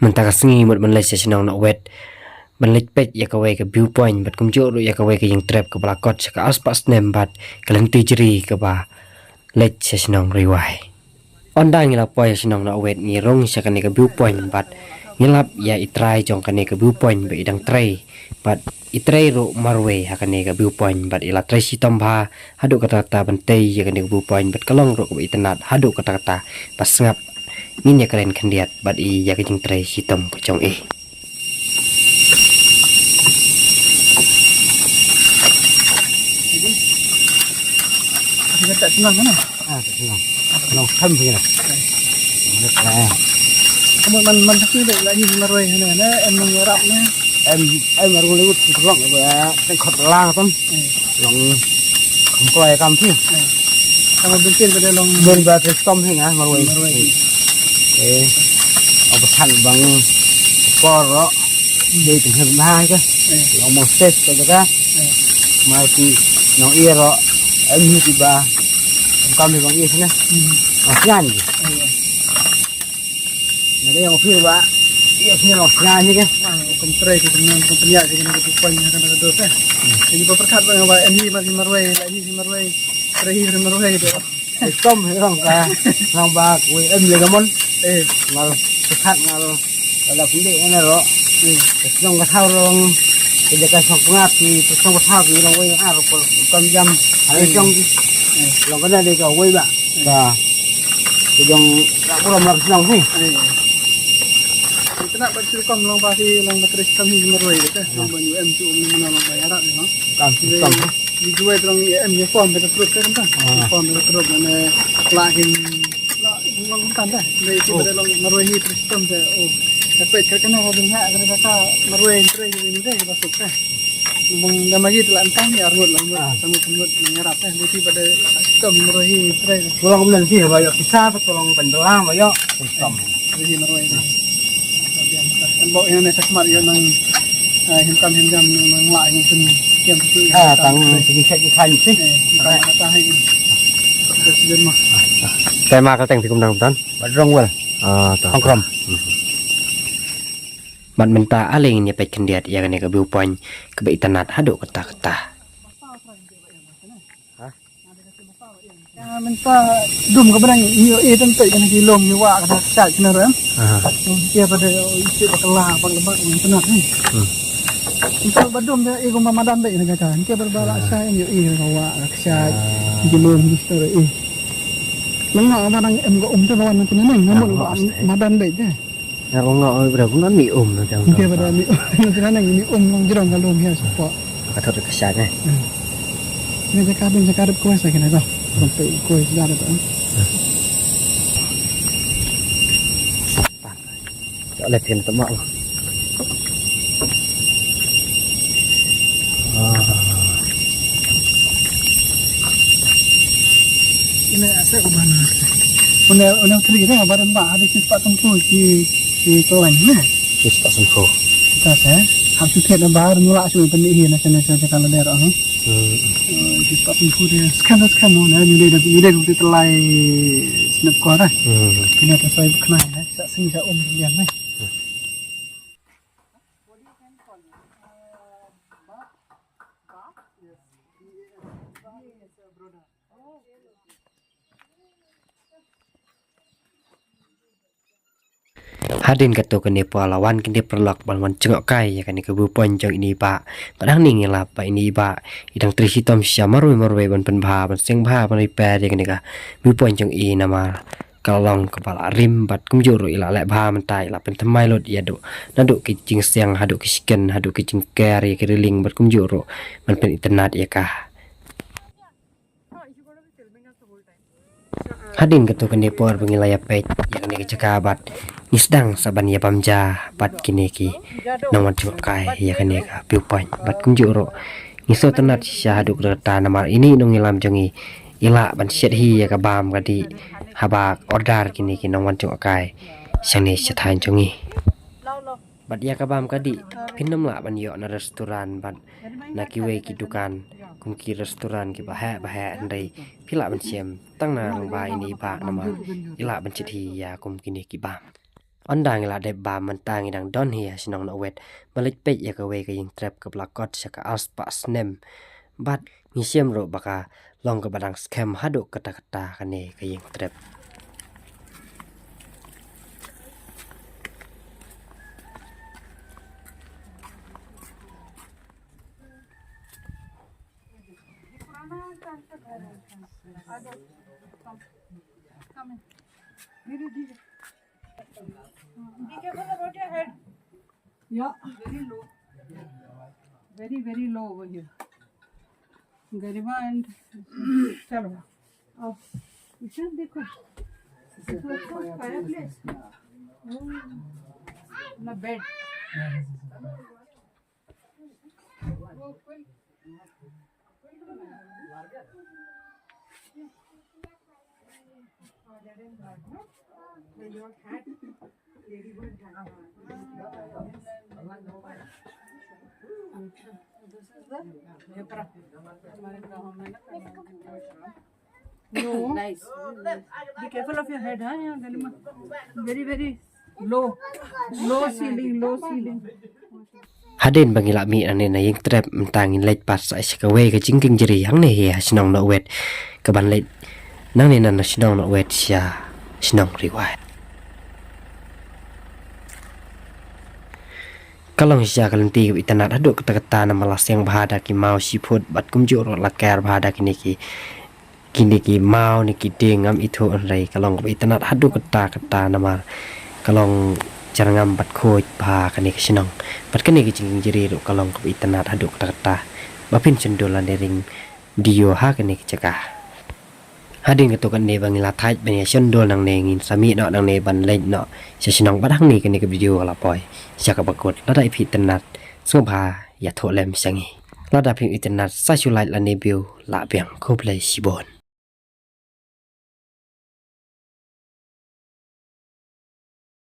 มันตากsengi mut man lesa senang nak wet ban lek pet ya kawai ke viewpoint bat kum jo ru ya kawai ke yang trap ke balakot saka aspas nem bat kalen tijri ke ba lek senang riwai onda ngila poy senang nak wet ni rong saka ne ke viewpoint bat ngilap ya itrai jong kane ke viewpoint be idang trai bat itrai ru marwe hakane ke viewpoint bat ila trai sitom ba hadu kata-kata bantai ya kane ke viewpoint bat kalong ru ke internet hadu kata-kata pas ngap min ya kalian kandiat bat I ya kajing trai sitom ke jong Kita tak senang mana? Tak senang. Senang kham thế này. Được nè. Mình thấy được là nhìn mà rồi này em mong rộng nha. Em mà luôn luôn vậy cái khот la tâm. Lòng không có ai cầm thế. Kamu bikin pada long Bên ba cái tâm thế này mà rồi. Ông thành bằng co đó. Đây từng hình hai cái. Lòng một set cái đó. Mà thì nó ia đó. Em như thì ba cầm thì bằng ia thế này. Ngan gì. Nah, dia yang feel ba. Iya feel ngan ni ke. Kontrai itu dengan kompenya dengan kupanya kan ada dosa. Jadi perkat bang apa ini masih marwai, ini si marwai. Terakhir marwai itu. Tom thì không cả không ba quỳ emเลยcái món mà thực hành là vấn đề này đó trong cái thao rồi bây giờ cái sọc ngát thì trong cái thao thì nó quay rồi con dăm ở trong lòng cái này để cho quay bạn và cái dòng đã có làm lòng gì kita nak baca kom long pasti long terus kami marwai itu long banyu em tu menang bayaran itu càng cầm dijual terang em ni form betul terus kan form betul terus mana lahin long kan dah dari itu pada long marwai terus tem saya oh dapat kerana ada hak kerana kata marwai terus ini dah masuk kan mung dah magi telah entah ni arut lah samut menyerap kan jadi pada tem marwai terus tolong kemudian sih banyak kisah tolong pendoang banyak cầm jadi marwai kan bawa yang ni sakmat yang nang himkan himjam nang lại mungkin yang tu tăng cái sách cái khay xí kata hai presiden mah tema ka teng tikum dang tan bắt rong quên không cầm man menta aling nya pet kandiat ya kane ke viewpoint ke be internet hadu kata-kata minta dum ke benang iyo tentu kan kilom ni wa kata cak kena ram dia pada isi bakala bang internet ni Untuk badum dia ego mamadan baik negara kan. Dia berbala saya ni kawa raksasa jilun history. Lengah barang em go tu lawan tu nang namun madan baik je. ya ko nga oi bra kun ni no jang Dia pada ni tu nang ni long jerong kalau dia support. ka thot ka sha ne Ni cakap kuasa kena dah. Sampai kuasa dah tu. cho le thêm tama Ini asal ubah. Unang tri dah barang ba ada sifat tempuh di kawan ni. is pa sun ko Kita saya harus kita bar mulak sudah tadi ni nak kalau daerah ni. Sifat tempuh dia sekarang mana ni dia tu terlai snap kau dah. Kena tak saya kenal dah. Tak sini saya yang ni. hadin kato kene pahlawan kene perlak balwan cengok kai ya kene ke viewpoint jong ini ba padang ni ngela pa ini ba idang tri hitom sya marui ban pen bha ban seng bha ban ipa ya kene ka viewpoint jong I nama kalong kepala rim bat kumjuru ila lek bha man tai la pen thamai lot ya do nadu ki jing siang hadu ki sken hadu ki jing carry ki ring bat kumjuru man pen internet ya ka hadin kato kene por bangilaya pet yang ni cakabat nisdang saban ya pamja bat kini ki nawan cukai ya kene ka viewpoint bat kunjuro niso tenat syahaduk reta namar ini nong ilam jongi ila ban syet hi ya ka bam kadi habak order kini ki nawan cukai syane syathan jongi bat ya ka bam kadi pinam la ban yo na restoran bat na kiwe ki dukan kum ki restoran ki baha andai pila ban siam tang na lang ba ini ba nama ila ban syet hi ya kum kini ki bam on dang la de ba man tang dang don hi sinong na wet balik pe ya ka we ka yin trap ka blakot sa ka aspas nem bat mi siam ro baka long ka badang scam hado kata-kata kane ka yin trap Be careful about your head. Yeah. Very low. Very, very low over here. Garima and chalo. Oh, Ishan, देखो. This was a fireplace. Oh, na bed. No. Nice. Be careful of your head, huh? Yeah, Galima. Very, very low. Low ceiling, low ceiling. Haden bangila mi ane na yin trap mentangin late pas sa ka we ka jingking jeri hang ne hi sinong na wet ka ban late nang ne na sinong na wet sia sinong riwai kalong sia kalanti ka itanat hadu kata-kata na malas yang bahada ki mau siput bat kumju ro lakar bahada kini ki mau ni ki dengam itu onrai kalong ka itanat hadu kata-kata nama kalong jarangam bat khoj bha kani ka sinong bat kani ki jingking jeri ro kalong ka itanat hadu kata-kata bapin cendolan dering dio ha kani ki cakah hadin ketukan ne bangila thai bani cendol nang ne ngin sami no nang ne ban lej no sinong badang ni kani ka video la poi saka bakot la dai phi tanat so bha ya tho lem sangi la da phi itanat sa chu lai la ne biu la biang khop lai sibon